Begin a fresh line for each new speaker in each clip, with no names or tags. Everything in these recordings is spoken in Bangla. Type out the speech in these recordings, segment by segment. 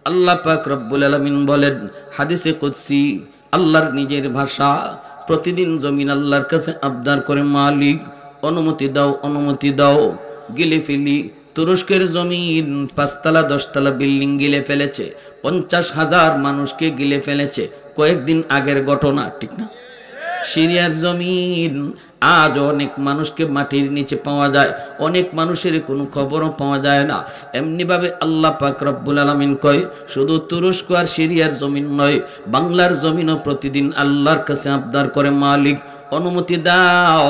আল্লাহ পাক রব্বুল আলামিন বলেন হাদিসে কুদসি, আল্লাহর নিজের ভাষা, প্রতিদিন জমিন আল্লাহর কাছে আবদার করে, মালিক অনুমতি দাও, অনুমতি দাও, গিলে ফেলি। তুরস্কের জমিন 5 তলা 10 তলা বিল্ডিং গিলে ফেলেছে, 50,000 মানুষকে গিলে ফেলেছে, কয়েকদিন আগের ঘটনা, ঠিক না? সিরিয়ার জমিন আজ অনেক মানুষকে মাটির নিচে পাওয়া যায়, অনেক মানুষের কোনো খবরও পাওয়া যায় না। এমনিভাবে আল্লাহ পাক রব্বুল আলামিন কয়, শুধু তুরস্ক আর সিরিয়ার জমিন নয়, বাংলার জমিনও প্রতিদিন আল্লাহর কাছে আবদার করে, মালিক অনুমতি দাও,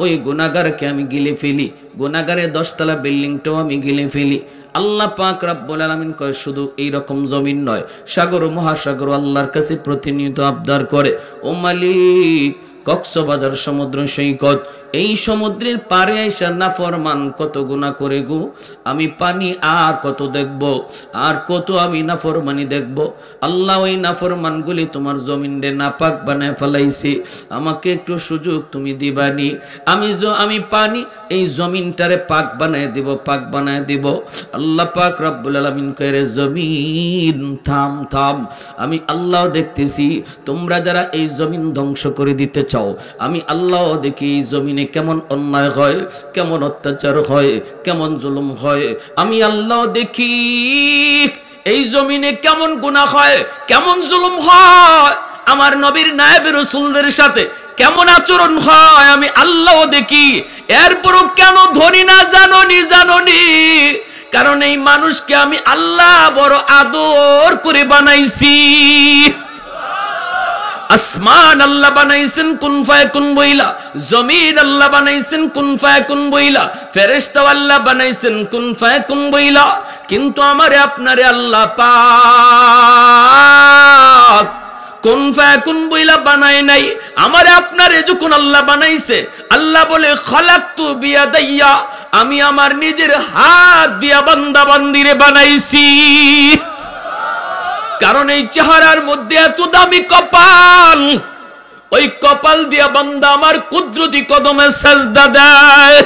ওই গুনাহগারকে আমি গিলে ফেলি, গুনাহগারের 10 তলা বিল্ডিংটাও আমি গিলে ফেলি। আল্লাহ পাক রব্বুল আলামিন কয়, শুধু এই রকম জমিন নয়, সাগর ও মহাসাগর আল্লাহর কাছে প্রতিনিয়ত আবদার করে, ও মালিক কক্সবাজার সমুদ্র সৈকত, এই সমুদ্রের পারে আইসা নাফরমান কত গুনাহ করে গো, আমি পানি আর কত দেখব, আর কত আমি নাফরমানি দেখব। আল্লাহ ওই নাফরমানগুলি তোমার জমিনে নাপাক বানায় ফেলাইছি, আমাকে একটু সুযোগ তুমি দিবানি, আমি পানি এই জমিনটারে পাক বানায় দিব, পাক বানায় দিব। আল্লাহ পাক রব্বুল আলামিন কয়, জমিন থাম থাম, আমি আল্লাহ দেখতেছি, তোমরা যারা এই জমিন ধ্বংস করে দিতে চাও, আমি আল্লাহ দেখি এই জমিনে কেমন অন্যায় হয়, কেমন অত্যাচার হয়, কেমন জুলুম হয়। আমি আল্লাহ দেখি এই জমিনে কেমন গুনাহ হয়, কেমন জুলুম হয়, আমার নবীর নায়েব রাসূলদের সাথে কেমন আচরণ হয়, আমি আল্লাহ দেখি। এরপরও কেন ধরি না জানোনি, কারণ এই মানুষকে আমি আল্লাহ বড় আদর করে বানাইছি। আসমান আল্লাহ বানাইছেন কুন ফায়াকুন বইলা, জমিন আল্লাহ বানাইছেন কুন ফায়াকুন বইলা, ফেরেশতা আল্লাহ বানাইছেন কুন ফায়াকুন বইলা, কিন্তু আমারে আপনারে আল্লাহ পাক কুন ফায়াকুন বইলা বানায় নাই। আমারে আপনারে যখন আল্লাহ বানাইছে, আল্লাহ বলে খলাকতু বিয়াদাইয়া, আমি আমার নিজের হাত দিয়া বান্দা বান্দিরে বানাইছি। কারণ এই চেহারার মধ্যে এত দামি কপাল, ওই কপাল দিয়া বান্দা আমার কুদরতি কদমে সাজদা দেয়।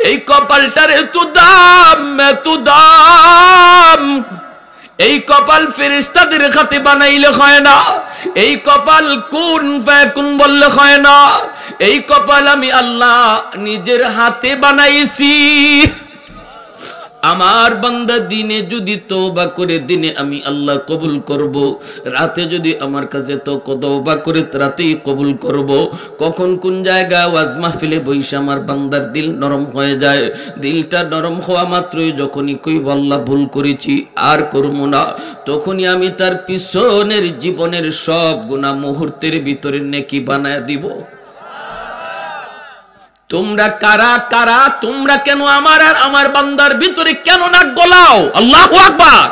এই কপালটার এত দাম, এত দাম, এই কপাল ফেরেশতাদের হাতে বানাইলে হয় না, এই কপাল কুন ফায়াকুন বললে হয় না, এই কপাল আমি আল্লাহ নিজের হাতে বানাইছি। আমার বান্দা দিনে যদি তওবা করে, দিনে আমি আল্লাহ কবুল করব, রাতে যদি আমার কাছে তো তওবা করে রাতেই কবুল করব। কখন কোন জায়গায় ওয়াজ মাহফিলে বইসা আমার বান্দার দিল নরম হয়ে যায়, দিলটা নরম হওয়া মাত্রই যখনই কইব আল্লাহ ভুল করেছি আর করব না, তখনই আমি তার পিছনের জীবনের সব গুনাহ মুহূর্তের ভিতরে নেকি বানায় দিব। তোমরা কারা কারা, তোমরা কেন আমার আর আমার বান্দার ভিতরে কেন নাক গলাও? আল্লাহু আকবার।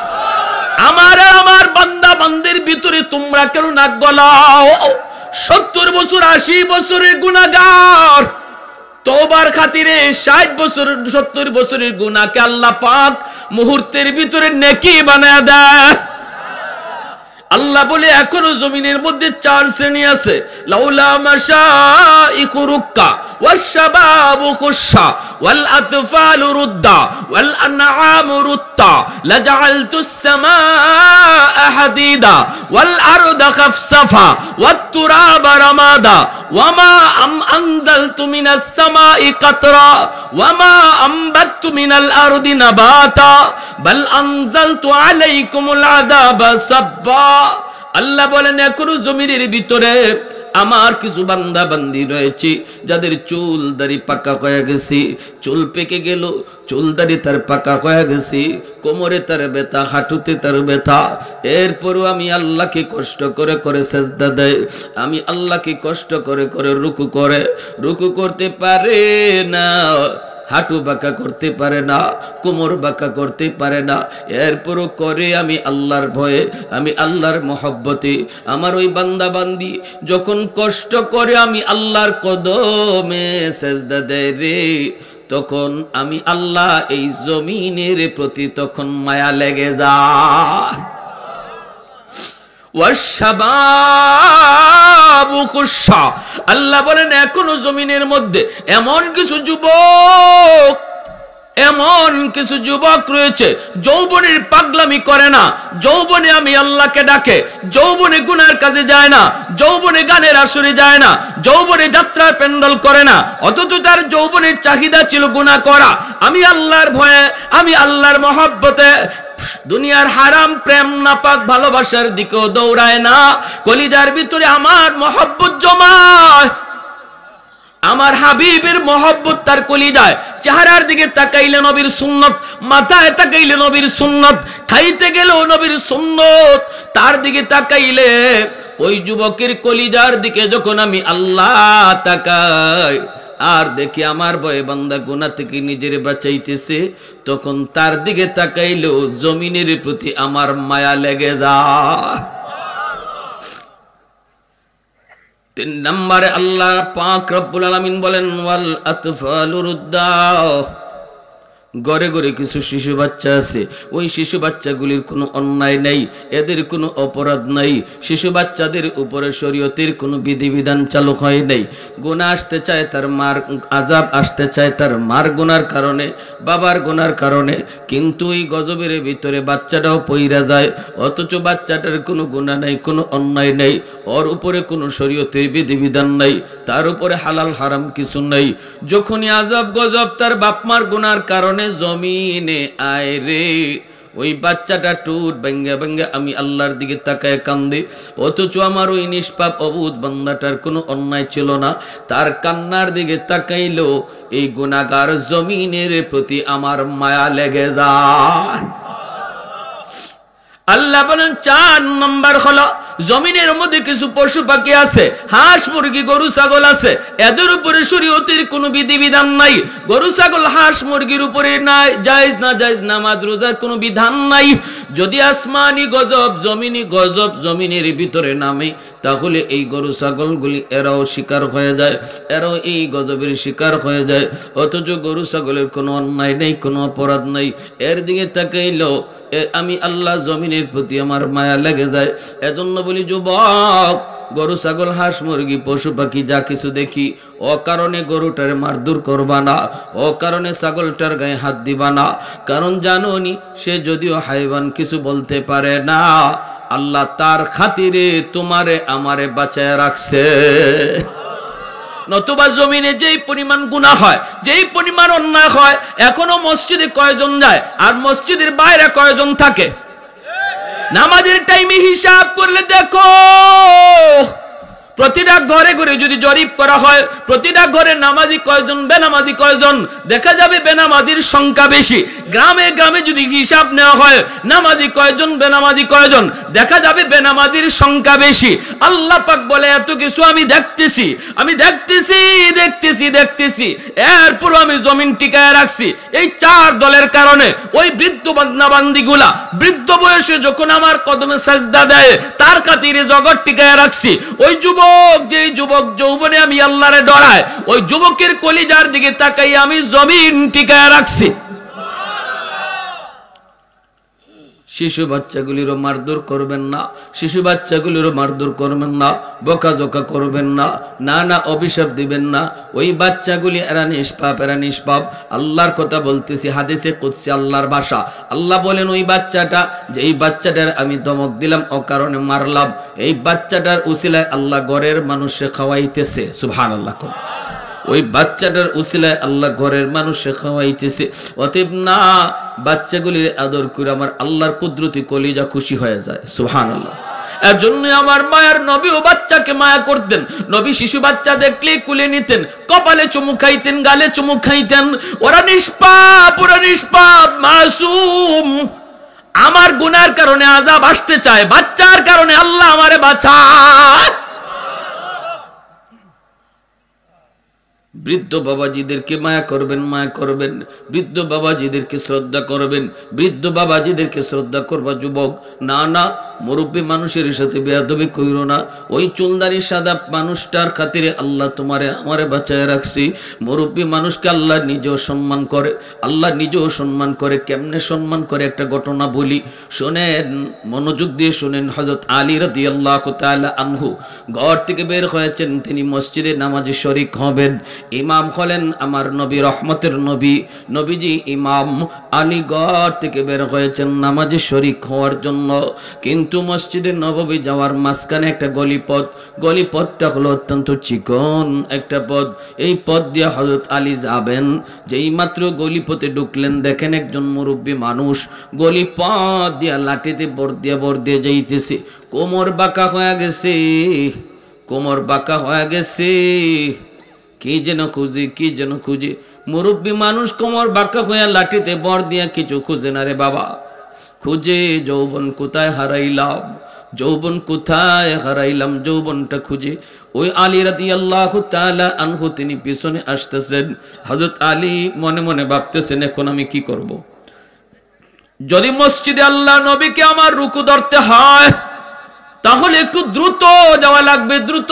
আমার আর আমার বান্দা বান্দির ভিতরে তোমরা কেন নাক গলাও? 70 বছর 80 বছরের গুনাহগার তওবার খাতিরে 60 বছর 70 বছরের গুনাহকে আল্লাহ পাক মুহূর্তের ভিতরে নেকি বানায় দেয়। আল্লাহ বলে এখনো জমিনের মধ্যে 4 শ্রেণী আছে, লাউলা মাশাইখু রুক্কা ওয়াশশাবাবু খুশা ওয়াল আতফালু রুদ্দা ওয়াল আনআমু রুত্তা লাজআলতুস সামাআ হাদিদা ওয়াল আরদা খাফসাফা ওয়াত তুরাবা রামাদা ওয়ামা আনজালতু মিনাস সামাই কাতরা ওয়ামা আমবাততু মিনাল আরদি নাবাতা বাল আনজালতু আলাইকুমুল আযাবা সাব্বা। আল্লাহ বলেন এখনো জমিনের ভিতরে আমার কিছু বান্দা বান্দি রয়েছে যাদের চুল দাড়ি পাকা হয়ে গেছে, চুল পেকে গেল, চুল দাড়ি তার পাকা হয়ে গেছে, কোমরে তার ব্যথা, হাঁটুতে তার ব্যথা, এরপরও আমি আল্লাহকে কষ্ট করে করে সেজদা দেয়, আমি আল্লাহকে কষ্ট করে করে রুকু করতে পারে না, হাঁটু বাঁকা করতে পারে না, কোমর বাঁকা করতে পারে না, এরপরও করে আমি আল্লাহর ভয়ে, আমি আল্লাহর মহব্বতে। আমার ওই বান্দা বান্দি যখন কষ্ট করে আমি আল্লাহর কদমে সেজদা দেয় রে, তখন আমি আল্লাহ এই জমিনের প্রতি তখন মায়া লেগে যায়। ওয়াশশাবাবু খুশা, আল্লাহ বলেন এখনো জমিনের মধ্যে এমন কিছু যুবক এমন কিছু যুবক রয়েছে যৌবনের পাগলামি করে না, যৌবনে আমি আল্লাহকে ডাকে, যৌবনে গুনার কাজে যায় না, যৌবনে গানের আসরে যায় না, যৌবনে যাত্রার প্যান্ডেল করে না, অথচ তার যৌবনের চাহিদা ছিল গুনাহ করা। আমি আল্লাহর ভয়ে, আমি আল্লাহর মহব্বতে দুনিয়ার হারাম প্রেম নাপাক ভালোবাসার দিকেও দৌড়ায় না, কলিজার ভিতরে আমার মহব্বত জমায়, আমার হাবিবের মহব্বত তার কলিজায়। চেহারার দিকে তাকাইলে নবীর সুন্নত, মাথায় তাকাইলে নবীর সুন্নত, খাইতে গেলেও নবীর সুন্নত, তার দিকে তাকাইলে ওই যুবকের কলিজার দিকে যখন আমি আল্লাহ তাকাই আর দেখি আমার ভয়ে বান্দা গুনাহ থেকে নিজের বাঁচাইতেছে, তখন তার দিকে তাকাইলেও জমিনের প্রতি আমার মায়া লেগে যায়। 3 নম্বরে আল্লাহ পাক রব্বুল আলামিন বলেন ওয়াল আতফালু রুদ্দাহ, ঘরে ঘরে কিছু শিশু বাচ্চা আছে, ওই শিশু বাচ্চাগুলির কোনো অন্যায় নেই, এদের কোনো অপরাধ নাই, শিশু বাচ্চাদের উপরে শরীয়তের কোনো বিধিবিধান চালু হয় নাই। গুনাহ আসতে চায় তার মার, আযাব আসতে চায় তার মার গুনার কারণে, বাবার গুনার কারণে, কিন্তু এই গজবের ভিতরে বাচ্চাটাও পইরা যায়, অথচ বাচ্চাটার কোনো গুনাহ নাই, কোনো অন্যায় নেই, ওর উপরে কোনো শরীয়তের বিধিবিধান নাই, তার উপরে হালাল হারাম কিছু নাই। যখনই আযাব গজব তার বাপ মার গুনার কারণে জমিনে আয় রে, ওই বাচ্চাটা টুট ভাঙ্গা ভাঙ্গা আমি আল্লাহর দিকে তাকায় কান্দে, অথচ আমার ওই নিষ্পাপ অবুধ বান্দাটার কোনো অন্যায় ছিল না, তার কান্নার দিকে তাকাইলো এই গুনাহগার জমিনের প্রতি আমার মায়া লেগে যায়। আল্লাহ বলেন 4 নম্বর হলো জমিনের মধ্যে কিছু পশু পাখি আছে, হাঁস মুরগি গরু ছাগল আছে, এদের উপরে শরীয়তের কোনো বিধিবিধান নাই। গরু ছাগল হাঁস মুরগির উপরে নাই জায়েজ না জায়েজ নামাজ রোজার কোনো বিধান নাই। যদি আসমানি গজব জমিনি গজব জমিনের ভিতরে নামে, তাহলে এই গরু ছাগলগুলি এরাও শিকার হয়ে যায়, এরাও এই গজবের শিকার হয়ে যায়, অথচ গরু ছাগলের কোনো অন্যায় নেই, কোনো অপরাধ নাই। এর দিকে তাকাইলো আমি আল্লাহ জমিনের প্রতি আমার মায়া লেগে যায়। এজন্য বলি যুবক, গরু ছাগল হাঁস মুরগি পশু পাখি যা কিছু দেখি, ও কারণে গরুটার মারধর করবা না, ও কারণে ছাগলটার গায়ে হাত দিবা না, কারণ জানোনি সে যদিও হাইওয়ান কিছু বলতে পারে না, আল্লাহ তার খাতিরে তোমারে আমারে বাঁচায় রাখছে। নতুবা জমিনে যেই পরিমাণ গুনাহ হয়, যেই পরিমাণ অন্যায় হয়, এখনো মসজিদে কয়জন যায় আর মসজিদের বাইরে কয়জন থাকে? নামাজের টাইমে হিসাব করলে দেখো, প্রতিটা ঘরে ঘরে যদি জরিপ করা হয়, প্রতিটা ঘরে নামাজি কয়জন বেনামাজি কয়জন, দেখা যাবে বেনামাজির সংখ্যা বেশি। গ্রামে গ্রামে যদি হিসাব নেওয়া হয় নামাজি কয়জন বেনামাজি কয়জন, দেখা যাবে বেনামাজির সংখ্যা বেশি। আল্লাহ পাক বলে এত কিছু আমি দেখতেছি, আমি দেখতেছি দেখতেছি দেখতেছি, এরপর আমি জমিন টিকায় রাখছি এই 4 দলের কারণে। ওই বৃদ্ধ বান্দা বান্দিগুলা বৃদ্ধ বয়সে যখন আমার কদমে সাজদা দেয়, তার খাতিরে জগৎ টিকায় রাখছি। ওই যুবক, যেই যুবক যৌবনে আমি আল্লাহরে ডরায়, ওই যুবকের কলিজার দিকে তাকাই আমি জমিন টিকায় রাখছি। শিশু বাচ্চাগুলিরও মারধর করবেন না, শিশু বাচ্চাগুলিরও মারধর করবেন না, বকাঝকা করবেন না, না না অভিশাপ দিবেন না। ওই বাচ্চাগুলি এরা নিষ্পাপ, এরা নিষ্পাপ। আল্লাহর কথা বলতেছি, হাদিসে কুদসি আল্লাহর ভাষা। আল্লাহ বলেন ওই বাচ্চাটা, যে এই বাচ্চাটার আমি ধমক দিলাম ও কারণে মারলাম, এই বাচ্চাটার উসিলায় আল্লাহ ঘরের মানুষে খাওয়াইতেছে। সুবহানাল্লাহ। ওই বাচ্চাটার উসিলায় আল্লাহ ঘরের মানুষে খাওয়াইতেছে। অতএব না, বাচ্চাগুলির আদর করে আমার আল্লাহর কুদরতি কলিজা খুশি হয়ে যায়। সুবহানাল্লাহ। এর জন্য আমার মায়ের নবী ও বাচ্চাকে মায়া করতেন। নবী শিশু বাচ্চা দেখলেই কুলে নিতেন, কপালে চুমু খাইতেন, গালে চুমু খাইতেন। ওরা নিষ্পাপ, ওরা নিষ্পাপ, মাসুম। আমার গুনার কারণে আযাব আসতে চায়, বাচ্চার কারণে আল্লাহ আমারে বাঁচায়। বৃদ্ধ বাবাজিদেরকে মায়া করবেন, মায়া করবেন। বৃদ্ধ বাবাজিদেরকে শ্রদ্ধা করবেন, বৃদ্ধ বাবাজিদেরকে শ্রদ্ধা করবা যুবক। না না, মুরব্বী মানুষের সাথে বেয়াদবি কইরো না। ওই চুলদারি সাদা মানুষটার খাতিরে আল্লাহ তোমারে আমারে বাঁচায় রাখছি। মুরব্বী মানুষকে আল্লাহ নিজেও সম্মান করে, আল্লাহ নিজেও সম্মান করে। কেমনে সম্মান করে একটা ঘটনা বলি, শোনেন, মনোযোগ দিয়ে শোনেন। হযরত আলী রাদিয়াল্লাহু তাআলা আনহু ঘর থেকে বের হয়েছেন, তিনি মসজিদে নামাজে শরীক হবেন। ইমাম হলেন আমার নবী, রহমতের নবী। নবীজি ইমাম আলীগড় থেকে বের হয়েছেন নামাজে শরীক হওয়ার জন্য, কিন্তু মসজিদে নববী যাওয়ার মাঝখানে একটা গলিপথ, গলিপথটা হলো অত্যন্ত চিকন একটা পথ। এই পথ দিয়ে হযরত আলী যাবেন, যেই মাত্র গলিপথে ঢুকলেন দেখেন একজন মুরব্বী মানুষ গলিপথ দিয়া লাঠিতে বর দিয়ে যাইতেছে। কোমর বাঁকা হয়ে গেছে, কোমর বাঁকা হয়ে গেছে, কি যেন খুঁজে। মুরব্বী মানুষ কোমর বাঁকা হয়ে লাঠিতে বর দিয়া কিছু খুঁজে না রে বাবা, খুঁজে যৌবন কোথায় হারাইলাম, যৌবন কোথায় হারাইলাম, যৌবনটা খুঁজে। ওই আলী রাদিয়াল্লাহু তাআলা আনহু তিনি পিছনে আসতেছেন। হযরত আলী মনে মনে ভাবতেছেন এখন আমি কি করব। যদি মসজিদে আল্লাহ নবীকে আমার রুকু ধরতে হয় তাহলে একটু দ্রুত যাওয়া লাগবে, দ্রুত।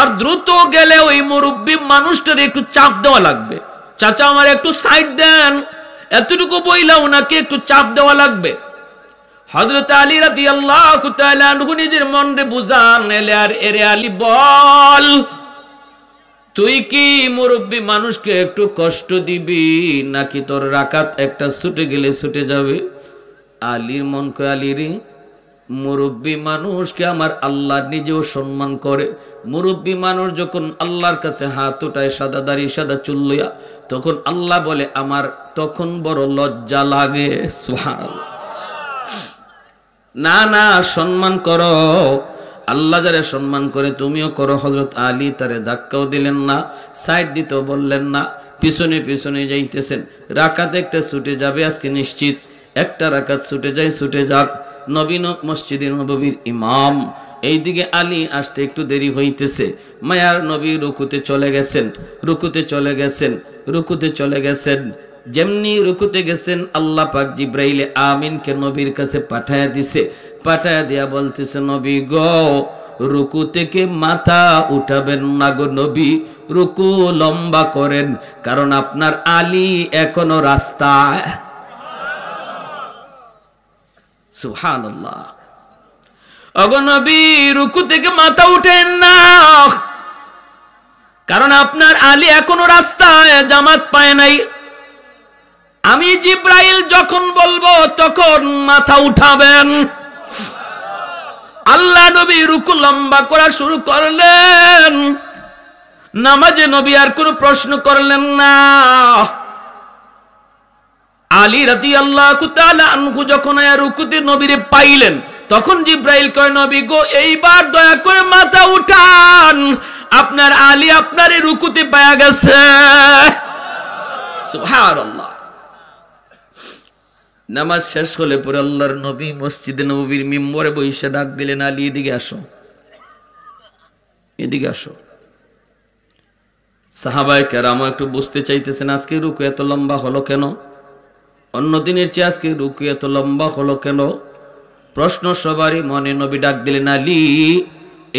আর দ্রুত গেলে ওই মুরব্বী মানুষটার একটু চাপ দেওয়া লাগবে, চাচা আমার একটু সাইড দেন, এতটুকু বইলা ওনাকে একটু চাপ দেওয়া লাগবে। হযরত আলী রাদিয়াল্লাহু তাআলা আনহু নিজের মনে বুঝান, এরে আলী বল, তুই কি মুরব্বী মানুষকে একটু কষ্ট দিবি নাকি তোর রাকাত একটা ছুটে গেলে ছুটে যাবে? আলীর মন কয় আলী রে, মুরব্বী মানুষকে আমার আল্লাহ নিজেও সম্মান করে। মুরব্বী মানুষ যখন আল্লাহর কাছে হাত উঠায় সাদা দাড়ি সাদা চুল লইয়া, তখন আল্লাহ বলে আমার তখন বড় লজ্জা লাগে। সুবহানাল্লাহ। না না, সম্মান করো, আল্লাহ যারা সম্মান করে তুমিও করো। হযরত আলী তারে ধাক্কাও দিলেন না, সাইড দিতেও বললেন না, পিছনে পিছনে যাইতেছেন। রাকাত একটা ছুটে যাবে আজকে নিশ্চিত, একটা রাকাত ছুটে যায়, ছুটে যাক। নবীন মসজিদে নববীর ইমাম, এইদিকে আলী আসতে একটু দেরি হইতেছে। মায়ার নবী রুকুতে চলে গেছেন, রুকুতে চলে গেছেন। যেমনি রুকুতে গেছেন আল্লাহ পাক জিব্রাইলে আমিনকে নবীর কাছে পাঠায়া দিছে। পাঠায়া দিয়া বলতেছে নবী গো, রুকু থেকে মাথা উঠাবেন না গো নবী, রুকু লম্বা করেন, কারণ আপনার আলী এখনো রাস্তায়। সুবহানাল্লাহ। ওগো নবী, রুকু থেকে মাথা উঠেন না, কারণ আপনার আলী এখনো রাস্তায়, জামাত পায় নাই। আমি জিব্রাইল যখন বলবো তখন মাথা উঠাবেন। আল্লাহ নবী রুকু লম্বা করা শুরু করলেন। নামাজে নবী আর কোনো প্রশ্ন করলেন না। আলী রাদিয়াল্লাহু তাআলা আনহু যখন রুকুতে নবীরে পাইলেন, তখন জিব্রাইল কয় নবী গো, এইবার দয়া করে মাথা উঠান, আপনার আলী আপনার রুকুতে পায়া গেছে। সুবহানাল্লাহ। নামাজ শেষ হলে পরে আল্লাহর নবী মসজিদে নববীর মিম্বরে বসে ডাক দিলেন, আলী এদিকে আসো, এদিকে আসো। সাহাবায়ে কেরাম একটু বুঝতে চাইতেছেন আজকে রুকু এত লম্বা হলো কেন, অন্য দিনের চেয়ে আজকে রুকু এত লম্বা হলো কেন। প্রশ্ন সবারই মনে। নবী ডাক দিলেন, আলী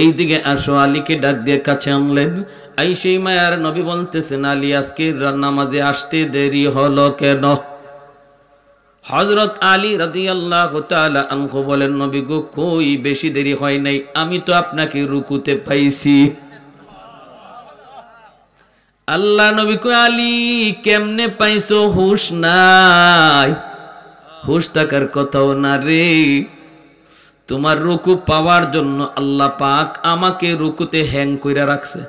এইদিকে আসো। আলীকে ডাক দিয়ে কাছে আনলেন। আইসেই মায়ার নবী বলতেছেন, আলী আজকে নামাজে আসতে দেরি হলো কেন? হযরত আলী রাদিয়াল্লাহু তাআলা আনহু বলেন, নবী গো, কই বেশি দেরি হয় নাই, আমি তো আপনাকে রুকুতে পাইছি। আল্লাহ নবী কই, আলী কেমনে পাইছো? হুশ নাই, হুশ থাকার কথাও না রে। তোমার রুকু পাওয়ার জন্য আল্লাহ পাক আমাকে রুকুতে হ্যাং কইরা রাখছে।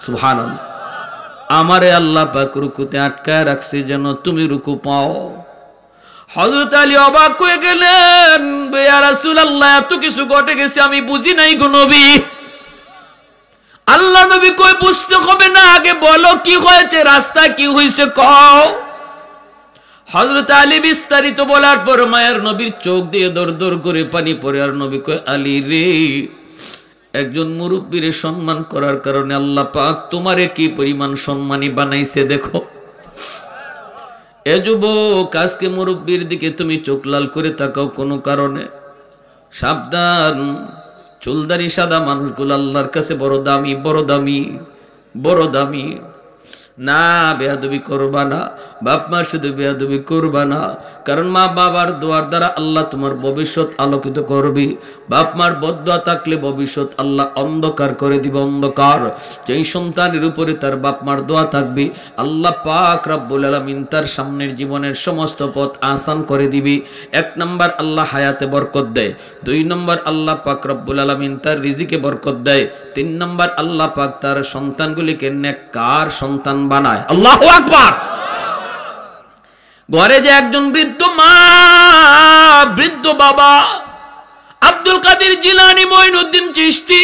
সুবহানাল্লাহ। আমারে আল্লাহ পাক রুকুতে আটকায় রাখছে যেন তুমি রুকু পাও। হযরত আলী অবাক হয়ে গেলেন, ইয়া রাসূলুল্লাহ, এত কিছু ঘটে গেছে আমি বুঝি নাই গো নবী। আল্লাহ নবী কই, বুঝতে হবে না, আগে বলো কি হয়েছে, রাস্তা কি হয়েছে কও। হযরত আলী বিস্তারিত বলার পর মায়ের নবীর চোখ দিয়ে দর দর করে পানি পড়ে। আর নবী কয়, আলী রে, একজন মুরব্বীরে সম্মান করার কারণে আল্লাহ পাক তোমারে কি পরিমাণ সম্মানী বানাইছে দেখো। এ যুবক, আজকে মুরব্বীর দিকে তুমি চোখ লাল করে তাকাও কোনো কারণে, সাবধান। চুলদারি সাদা মানুষগুলো আল্লাহর কাছে বড় দামি, বড় দামি, বড় দামি। না, বেয়াদবি করবা না, বাপ মার সাথে বেয়াদবি করবা না। কারণ মা বাবার দোয়ার দ্বারা আল্লাহ তোমার ভবিষ্যৎ আলোকিত করবি। বাপ মার বদদোয়া থাকলে ভবিষ্যৎ আল্লাহ অন্ধকার করে দিবে, অন্ধকার। যেই সন্তানের উপরে তার বাপ মার দোয়া থাকবে, আল্লাহ পাক রব্বুল আলামিন তার সামনের জীবনের সমস্ত পথ আসান করে দিবি। 1 নম্বর আল্লাহ হায়াতে বরকত দেয়, 2 নম্বর আল্লাহ পাক রব্বুল আলামিন তার রিজিকে বরকত দেয়, 3 নম্বর আল্লাহ পাক তার সন্তানগুলিকে নেককার সন্তান বানায়। আল্লাহু আকবার। ঘরে যে একজন বৃদ্ধ মা, বৃদ্ধ বাবা, আব্দুল কাদের জিলানী, মঈনুদ্দিন চিশতি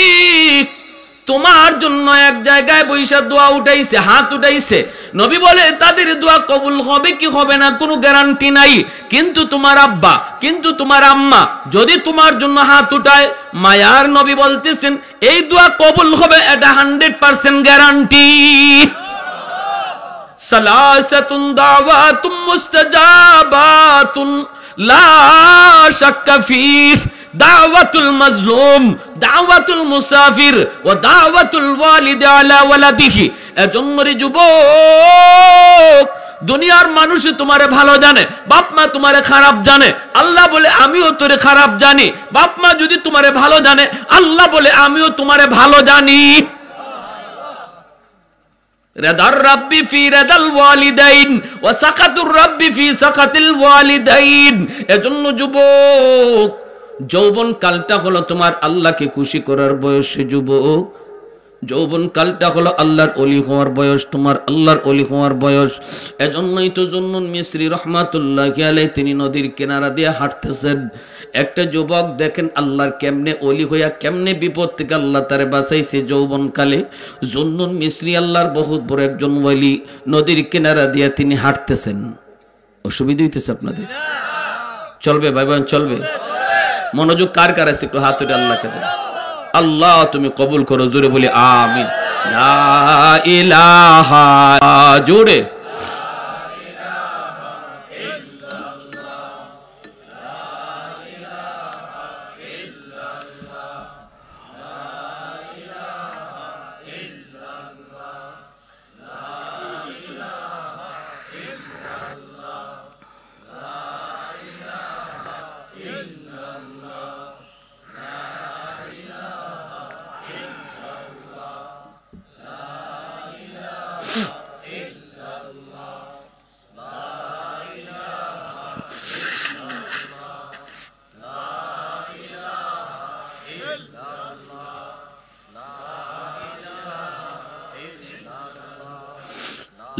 তোমার জন্য এক জায়গায় বৈশা দোয়া উঠাইছে, হাত উঠাইছে। নবী বলে তাদের দোয়া কবুল হবে কি হবে না কোনো গ্যারান্টি নাই, কিন্তু তোমার আব্বা, কিন্তু তোমার আম্মা যদি তোমার জন্য হাত উঠায়, মায়ার নবী বলতেছেন এই দোয়া কবুল হবে, এটা 100% গ্যারান্টি। সালাসাতুন দাওয়াতুম মুস্তাজাবাতুন লা শাক্কা ফীহ, দাওয়াতুল মাজলুম, দাওয়াতুল মুসাফির ও দাওয়াতুল ওয়ালিদ আলা ওয়ালাদিহি। এজন্য রে যুবক, দুনিয়ার মানুষ তোমারে ভালো জানে, বাপ মা তোমারে খারাপ জানে। আল্লাহ বলে আমিও তোরে খারাপ জানি। বাপ মা যদি তোমারে ভালো জানে, আল্লাহ বলে আমিও তোমারে ভালো জানি। রিদার রাব্বি ফি রিদাল ওয়ালিদাইন ওয়া সাকাতুর রাব্বি ফি সাকাতিল ওয়ালিদাইন। এজন্য যুবক, যৌবন কালটা হলো তোমার আল্লাহকে খুশি করার বয়স। যুবক, যৌবন কালটা হলো আল্লাহর ওলি হওয়ার বয়স, তোমার আল্লাহর ওলি হওয়ার বয়স। এজন্যই তো জুন্নুন মিসরি রহমাতুল্লাহি আলাইহি তিনি নদীর কিনারা দিয়ে হাঁটতেছেন। একটা যুবক দেখেন আল্লাহর কেমনে ওলি হইয়া কেমনে বিপদ থেকে আল্লাহ তারে বাঁচাইছে যৌবন কালে। জুন্নুন মিসরি আল্লাহর বহুত বড় একজন ওলি, নদীর কিনারা দিয়ে তিনি হাঁটতেছেন। অসুবিধা হইতেছে আপনাদের? চলবে ভাই বোন, চলবে? মনোযোগ কার কার আছে একটু হাত উঠে আল্লাহকে দেন। আল্লাহ তুমি কবুল করো, জোরে বলি আমিন। লা ইলাহা, জোরে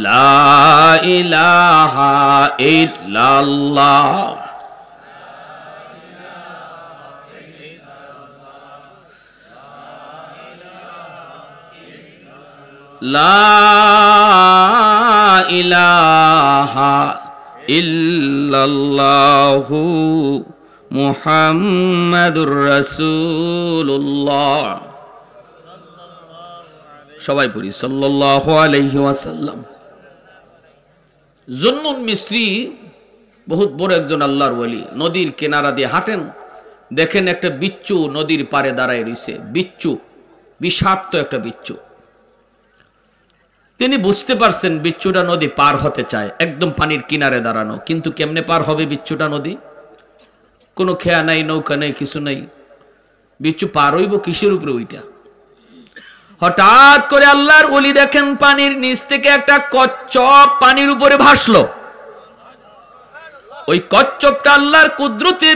লা ইলাহা ইল্লাল্লাহ, লা ইলাহা ইল্লাল্লাহু মুহাম্মাদুর রাসূলুল্লাহ। সবাই পড়ি সাল্লাল্লাহু আলাইহি ওয়াসাল্লাম। জুন্নুন মিসরি বহুত বড় একজন আল্লাহর ওলি, নদীর কিনারা দিয়ে হাঁটেন। দেখেন একটা বিচ্ছু নদীর পাড়ে দাঁড়ায় রয়েছে, বিচ্ছু, বিষাক্ত একটা বিচ্ছু। তিনি বুঝতে পারছেন বিচ্ছুটা নদী পার হতে চায়, একদম পানির কিনারে দাঁড়ানো, কিন্তু কেমনে পার হবে বিচ্ছুটা নদী? কোনো খেয়া নাই, নৌকা নেই, কিছু নেই। বিচ্ছু পার হইব কিসের উপরে? ওইটা হঠাৎ করে আল্লাহর ওলি দেখেন পানির নিচ থেকে একটা কচ্ছপ পানির উপরে ভাসলো। ওই কচ্ছপটা আল্লাহর কুদরতে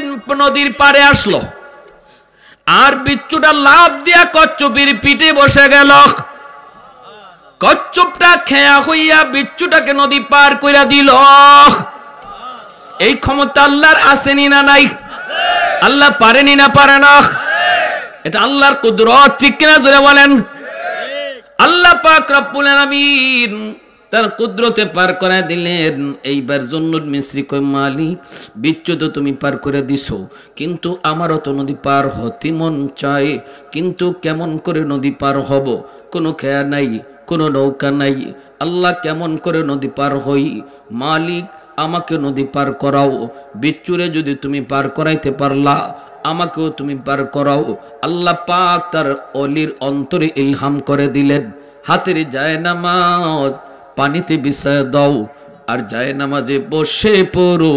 নদীর পাড়ে আসলো, আর বিচ্ছুটা লাফ দিয়া কচ্ছপের পিঠে বসে গেল। কচ্ছপটা খেয়া হইয়া বিচ্ছুটাকে নদী পার কইরা দিল। এই ক্ষমতা আল্লাহর আসেনি না নাই? আল্লাহ পারেনি না পারে না? এটা আল্লাহর কুদরত, ঠিক কিনা জোরে বলেন? আল্লাহ পাক রব্বুল আলামিন তার কুদরতে পার করে দিলেন। এইবার জুন্নুন মিসরি কয়, মালিক বিচ্ছু তো তুমি পার করে দিছো, কিন্তু আমারও তো নদী পার হতে মন চায়, কিন্তু কেমন করে নদী পার হব? কোনো খেয়া নাই, কোনো নৌকা নাই। আল্লাহ কেমন করে নদী পার হই? মালিক আমাকে নদী পার করাও। বিচ্ছুরে যদি তুমি পার করাইতে পারলা, আমাকেও তুমি পার করাও। আল্লাহ পাক তার অলির অন্তরে ইলহাম করে দিলেন। হাতের যায় নামাজ পানিতে বিছায় দাও আর জায়নামাজে বসে পড়ো,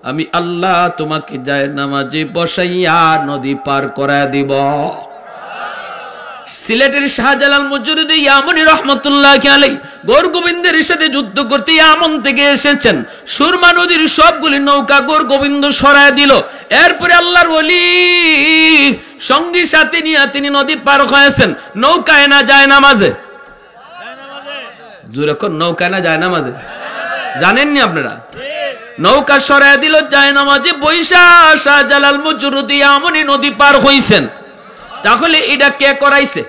আমি আল্লাহ তোমাকে জায়নামাজে বসাইয়া নদী পার করায় দিব। সিলেটের শাহজালাল মুজরিদি ইয়ামানি রহমাতুল্লাহি আলাইহি গৌর গোবিন্দের সাথে যুদ্ধ করতে ইয়ামন থেকে এসেছেন। সুরমা নদীর সবগুলি নৌকা গৌর গোবিন্দ সরায় দিল। এরপরে আল্লাহর ওলি সঙ্গী সাথে নিয়ে তিনি নদী পার হয়েছেন। নৌকায় না যায় নামাজে, যখন নৌকায় না যায় নামাজে, জানেননি আপনারা? নৌকা সরায় দিল, যায় নামাজে বৈশা শাহজালাল মুজরিদি ইয়ামানি নদী পার হইছেন। তাহলে এটা কে করাইছে?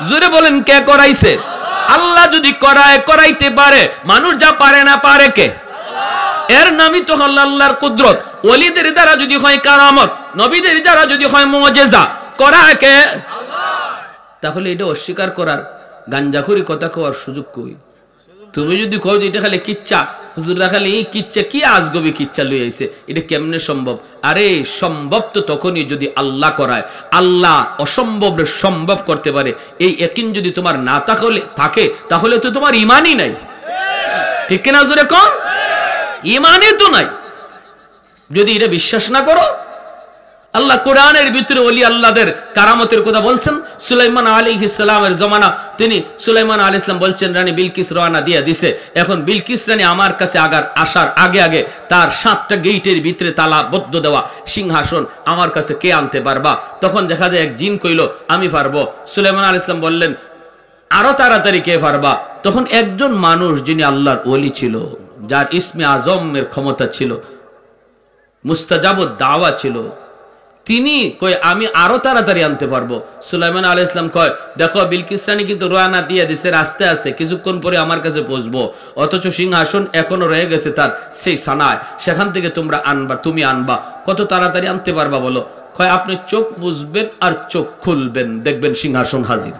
জোরে বলেন, কে করাইছে? আল্লাহ যদি করাইতে পারে, মানুষ যা পারে না পারে কে? এর নামই তো হল আল্লাহর কুদরত। ওলিদের দ্বারা যদি হয় কারামত, নবীদের দ্বারা যদি হয় মুজিজা, করায় কে? তাহলে এটা অস্বীকার করার, গাঞ্জাখুরি কথা কওয়ার সুযোগ কই? তুমি যদি কও যে এটা খালি কিচ্ছা, হুজুররা খালি কিচ্ছা, কি আজগবি কিচ্ছা লই আইছে, এটা কেমনে সম্ভব? আরে সম্ভব তো তখনই যদি আল্লাহ করায়। আল্লাহ অসম্ভবরে সম্ভব করতে পারে, এই ইয়াকিন যদি তোমার না থাকে তাহলে তো তোমার ঈমানই নাই। ঠিক কিনা জোরে কোন? ঈমানই তো নাই যদি এটা বিশ্বাস না করো। আল্লাহ কোরআনের ভিতরে ওলি আল্লাহদের কারামতের কথা বলছেন। সুলাইমান আলাইহিস সালামের জমানা, তিনি সুলাইমান আলাইহিস সালাম বলছেন রানী বিলকিস রওনা দিয়ে দিছে। এখন বিলকিস রানী আমার কাছে আসার আগে আগে তার 7টা গেটের ভিতরে তালাবদ্ধ দেওয়া সিংহাসন আমার কাছে কে আনতে পারবা? তখন দেখা যায় এক জিন কইল আমি পারবো। সুলাইমান আলাইহিস সালাম বললেন আরো তাড়াতাড়ি কে পারবা? তখন একজন মানুষ যিনি আল্লাহর ওলি ছিল, যার ইসমে আজমের ক্ষমতা ছিল, মুস্তাজাবুদ দাওয়া ছিল, তিনি কয় আমি আরো তাড়াতাড়ি আনতে পারবো। সুলাইমান আলাইহিস সালাম কয় দেখো বিলকিস রানী কিন্তু রওনা দিয়ে দিছে, রাস্তে আছে, কিছুক্ষণ পরে আমার কাছে পৌঁছবো, অথচ সিংহাসন এখনো রয়ে গেছে তার সেই সানায়, সেখান থেকে তুমি আনবা। কত তাড়াতাড়ি আনতে পারবা বলো? কয় আপনি চোখ বুঝবেন আর চোখ খুলবেন, দেখবেন সিংহাসন হাজির।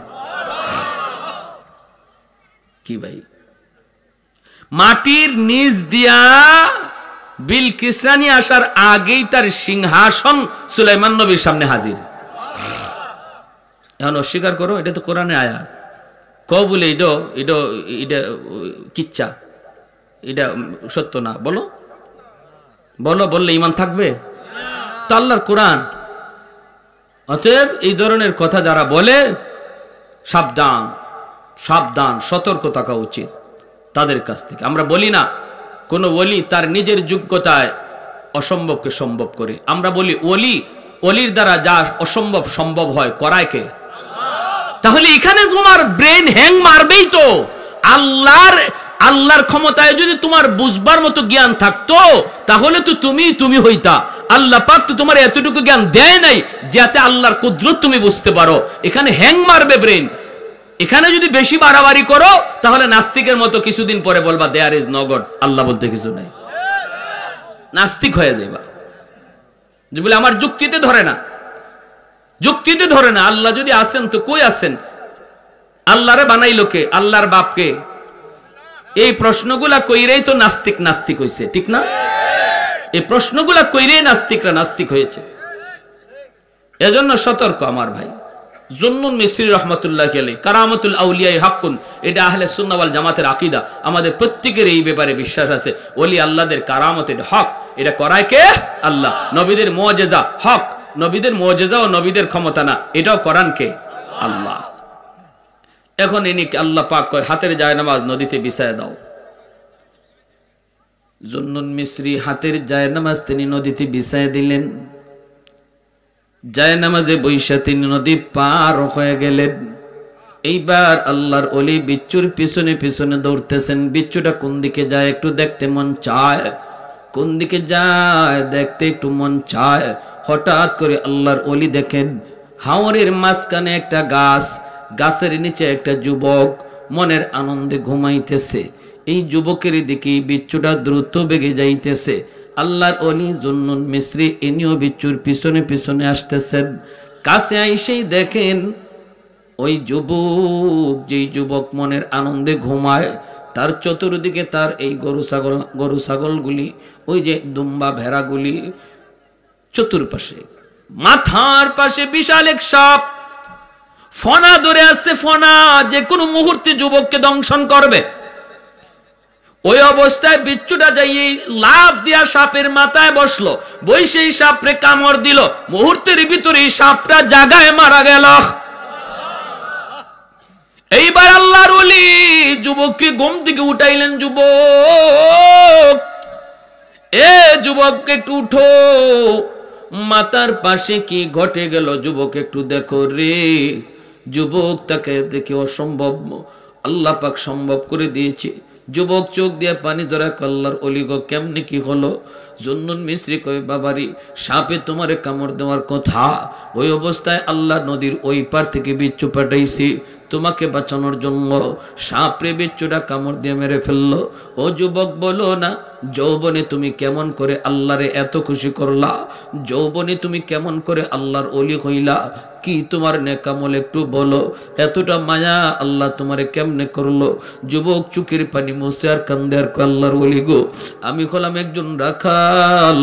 কি ভাই, মাটির নিচ দিয়া বিলকিস রানী আসার আগেই তার সিংহাসন সুলাইমান নবীর সামনে হাজির। এখন অস্বীকার করো, এটা তো কোরআনে আয়াত। কও বলে এটা কিচ্ছা, এটা সত্য না, বলো বললে ঈমান থাকবে তো? আল্লাহর কোরআন। অতএব এই ধরনের কথা যারা বলে সাবধান, সতর্ক থাকা উচিত তাদের কাছ থেকে। আমরা বলি না কোন ওলি তার নিজের যোগ্যতায় অসম্ভবকে সম্ভব করে, আমরা বলি ওলির দ্বারা যা অসম্ভব সম্ভব হয় করায় কে? তাহলে এখানে তোমার ব্রেন হ্যাং মারবেই তো। আল্লাহর ক্ষমতায় যদি তোমার বুঝবার মতো জ্ঞান থাকতো তাহলে তো তুমি হইতা। আল্লাহ পাক তো তোমার এতটুকু জ্ঞান দেয় নাই যাতে আল্লাহর কুদরত তুমি বুঝতে পারো। এখানে হ্যাং মারবে ব্রেন। এখানে যদি বেশি বাড়াবাড়ি করো তাহলে নাস্তিকের মতো কিছুদিন পরে বলবা দেয়ার ইজ নো গড, আল্লাহ বলতে কিছু নাই, নাস্তিক হয়ে যাইবা। যে বলে আমার যুক্তিতে ধরে না, আল্লাহ যদি আসেন তো কই আছেন? আল্লাহরে বানাইলো কে? আল্লাহর বাপকে? এই প্রশ্নগুলা কইরেই তো নাস্তিক হয়েছে, ঠিক না? এই প্রশ্নগুলা কইরেই নাস্তিকরা নাস্তিক হয়েছে। এজন্য সতর্ক আমার ভাই। জুন্নুন মিসরি রাহমাতুল্লাহি আলাইহি কারামাতুল আউলিয়া হাক্কুন, এটা আহলে সুন্নাহ ওয়াল জামাতের আকীদা। আমাদের প্রত্যেকের এই ব্যাপারে বিশ্বাস আছে, ওলি আল্লাহদের কারামতের হক, এটা করায় কে? আল্লাহ। নবীদের মুজিজা হক, নবীদের মুজিজা ও নবীদের ক্ষমতা না, এটাও করান কে? আল্লাহ। এখন ইনি আল্লাহ পাক কয় হাতের জায়নামাজ নদীতে বিছায় দাও। জুন্নুন মিসরি হাতের জায়নামাজ তিনি নদীতে বিছায় দিলেন। জায়নামাজে বৈশা তিনি নদী পার হয়ে গেলেন। এইবার আল্লাহর ওলি বিচ্ছুর পিছনে পিছনে দৌড়তেছেন। বিচ্ছুটা কোন দিকে যায় একটু দেখতে মন চায়, কোন দিকে যায় দেখতে একটু মন চায়। হঠাৎ করে আল্লাহর ওলি দেখেন হাওরের মাঝখানে একটা গাছ, গাছের নিচে একটা যুবক মনের আনন্দে ঘুমাইতেছে। এই যুবকের দিকে বিচ্ছুটা দ্রুত বেগে যাইতেছে। আল্লাহর ওলি জুন্নুন মিসরি ইনিও বিচ্ছুর পিছনে পিছনে আসতেছেন। কাছে আইসেই দেখেন ওই যুবক, যেই যুবক মনের আনন্দে ঘুমায়, তার চতুর্দিকে তার এই গরু ছাগলগুলি, ওই যে দুম্বা ভেড়াগুলি, চতুর্পাশে মাথার পাশে বিশাল এক সাপ ফনা ধরে আছে। ফনা যে কোনো মুহূর্তে যুবককে দংশন করবে। ওই অবস্থায় বিচ্ছুটা যাই লাফ দিয়া সাপের মাথায় বসলো, বৈশেই সাপরে কামড় দিল, মুহূর্তের ভিতরে সাপটা জায়গায় মারা গেল। এইবার আল্লাহর ওলি যুবককে ঘুম থেকে উঠাইলেন, যুবক, এ যুবক একটু উঠো, মাথার পাশে কি ঘটে গেল যুবক একটু দেখো রে। যুবক তাকে দেখে অসম্ভব আল্লাহ পাক সম্ভব করে দিয়েছে। যুবক চোখ দিয়ে পানি জড়া, আল্লাহর ওলি গো কেমনে কি হলো? জুন্নুন মিসরি কয় বাবারি সাপে তোমারে কামড় দেওয়ার কথা, ওই অবস্থায় আল্লাহ নদীর ওই পার থেকে বিচ্ছু পাঠাইছি তোমাকে বাঁচানোর জন্য, সাপরে বিচ্ছুটা কামড় দিয়ে মেরে ফেললো। ও যুবক বলো না, যৌবনে তুমি কেমন করে আল্লাহরে এত খুশি করলা? যৌবনে তুমি কেমন করে আল্লাহর ওলি হইলা? কি তোমার নেকামল একটু বলো, এতটা মায়া আল্লাহ তোমারে কেমনে করলো? যুবক চুকের পানি মুছে আর কান্দে আর আল্লাহর ওলি গো, আমি হলাম একজন রাখাল,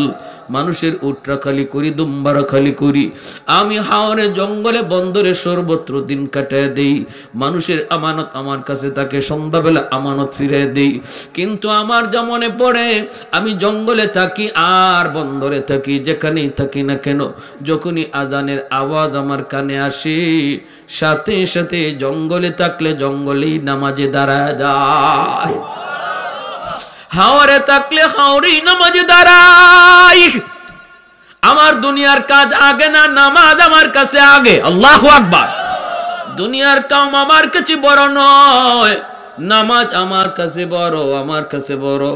মানুষের উট রাখালি করি, দুম্বা রাখালি করি, আমি হাওরে জঙ্গলে বন্দরে সর্বত্র দিন কাটায় দেই, মানুষের আমানত আমার কাছে তাকে সন্ধ্যাবেলা আমানত ফিরে দেই। কিন্তু আমার যা মনে পড়ে, আমি জঙ্গলে থাকি আর বন্দরে থাকি, যেখানেই থাকি না কেন, যখনই আজানের আওয়াজ আমার কানে আসে, সাথে সাথে জঙ্গলে থাকলে জঙ্গলেই নামাজে দাঁড়ায় যায়, হাওরে থাকলে হাওরেই নামাজে দাঁড়াই। আমার দুনিয়ার কাজ আগে না, নামাজ আমার কাছে আগে। আল্লাহু আকবার। দুনিয়ার কাম আমার কাছে বড় নয়, নামাজ আমার কাছে বড়, আমার কাছে বড়।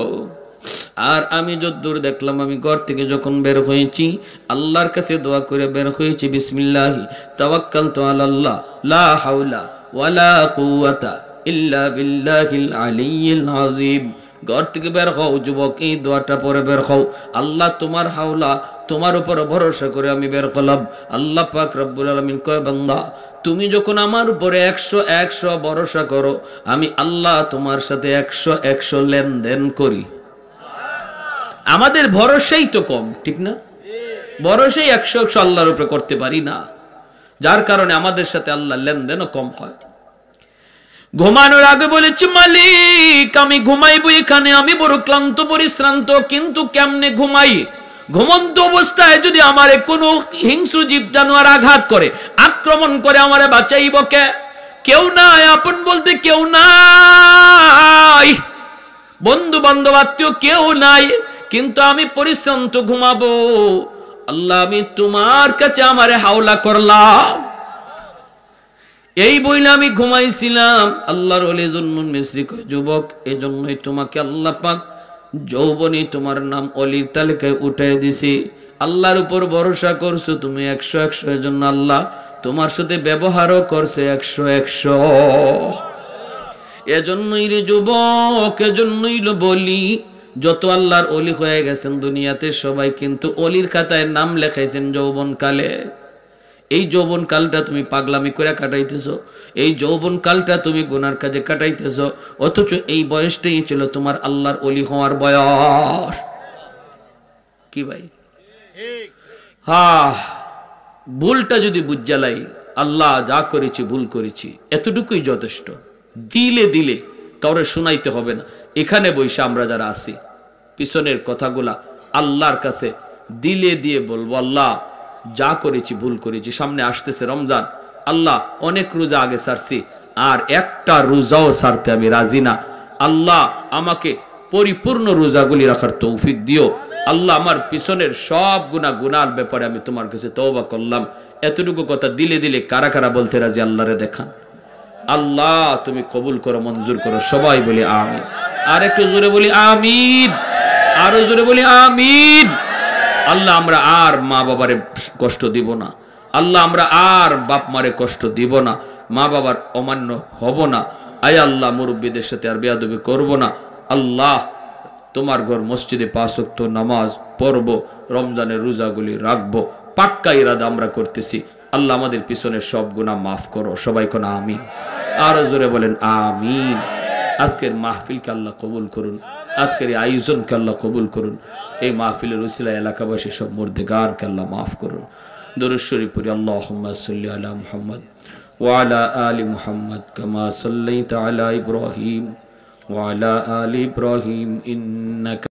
আর আমি যতদূর দেখলাম, আমি ঘর থেকে যখন বের হয়েছি আল্লাহর কাছে দোয়া করে বের হয়েছি, বিসমিল্লাহি তাওয়াক্কালতু আলাল্লাহ লা হাওলা ওয়ালা কুওয়াতা ইল্লা বিল্লাহিল আলিয়্যিল আযীম। ঘর থেকে বের হও যুবক, এই দোয়াটা পরে বের হও। আল্লাহ তোমার হাওলা, তোমার উপর ভরসা করে আমি বের হলাম। আল্লাহ পাক রব্বুল আলামিন কয়, বান্দা তুমি যখন আমার উপরে 100 ভরসা করো, আমি আল্লাহ তোমার সাথে 100 লেনদেন করি। আমাদের ভরসাই তো কম, ঠিক না? ভরসাই 100 আল্লাহর উপরে করতে পারি না, যার কারণে আমাদের সাথে আল্লাহ লেনদেনও কম হয়। ঘুমানোর আগে বলেছি, মালিক আমি ঘুমাইবো এখানে, আমি বড় ক্লান্ত পরিশ্রান্ত, কিন্তু কেমনে ঘুমাই? ঘুমন্ত অবস্থায় যদি আমারে কোনো হিংস্র জীব জানোয়ার আঘাত করে, আক্রমণ করে, আমারে বাঁচাইব কে? কেউ নাই, আপন বলতে কেউ নাই, বন্ধু বান্ধব আত্মীয় কেউ নাই, কিন্তু আমি পরিশ্রান্ত ঘুমাবো। আল্লাহ আমি তোমার কাছে আমারে হাওলা করলাম, এই বইলে আমি ঘুমাইছিলাম। আল্লাহর ওলি জুন্নুন মিসরি কয়, যুবক এজন্যই তোমাকে আল্লাহ পাক যৌবনে তোমার নাম অলির তালিকায় উঠাই দিছি। আল্লাহর উপর ভরসা করছো তুমি 100 এর জন্য আল্লাহ তোমার সাথে ব্যবহারও করছে 100। এজন্যই রে যুবক, এজন্যই বলি, যত আল্লাহর ওলি হয়ে গেছেন দুনিয়াতে সবাই কিন্তু অলির খাতায় নাম লেখাইছেন যৌবন কালে। এই যৌবন কালটা তুমি পাগলামি করে কাটাইতেছো, এই যৌবন কালটা তুমি গুনার কাজে কাটাইতেছো, অথচ এই বয়সটাই ছিল তোমার আল্লাহর ওলি হওয়ার বয়স। কি ভাই? ভুলটা যদি বুঝালাই, আল্লাহ যা করেছি ভুল করেছি, এতটুকুই যথেষ্ট। দিলে দিলে কাউরে শোনাইতে হবে না। এখানে বৈশা আমরা যারা আছি, পিছনের কথাগুলা আল্লাহর কাছে দিলে দিয়ে বলবো, আল্লাহ যা করেছি ভুল করেছি। সামনে আসতেছে রমজান, আল্লাহ অনেক রোজা আগে ছাড়ছি, আর একটা রোজাও ছাড়তে আমি রাজি না। আল্লাহ আমাকে পরিপূর্ণ রোজাগুলি রাখার তৌফিক দিও। আল্লাহ আমার পিছনের সব গুনার ব্যাপারে আমি তোমার কাছে তওবা করলাম। এতটুকু কথা দিলে দিলে কারা কারা বলতে রাজি? আল্লাহরে দেখান। আল্লাহ তুমি কবুল করো, মঞ্জুর করো। সবাই বলি আমিন। আর একটু জোরে বলি আমিন, আরো জোরে বলি আমিন। আল্লাহ আমরা আর মা বাবারে কষ্ট দিব না, আল্লাহ আমরা আর বাপ মারে কষ্ট দিব না, মা বাবার অমান্য হব না। আয় আল্লাহ মুরব্বীদের সাথে আর বেয়াদবি করব না। আল্লাহ তোমার ঘর মসজিদে 5 ওয়াক্ত নামাজ পড়বো, রমজানের রোজাগুলি রাখবো, পাক্কা ইরাদা আমরা করতেছি। আল্লাহ আমাদের পিছনের সব গুনাহ মাফ করো। সবাই কোন আমিন, আরো জোরে বলেন আমিন। আজকের মাহফিলকে আল্লাহ কবুল করুন, আজকের এই আয়োজনকে আল্লাহ কবুল করুন। এই মাহফিলের উসিলায় এলাকাবাসী সব মুর্দেগানকে আল্লাহ মাফ করুন। দরুদ শরীফ পড়ি। আল্লাহুম্মা সাল্লি আলা মুহাম্মদ ওয়া আলা আলি মুহাম্মদ কামা সাল্লাইতা আলা ইব্রাহিম ওয়া আলা আলি ইব্রাহিম ইন্নাকা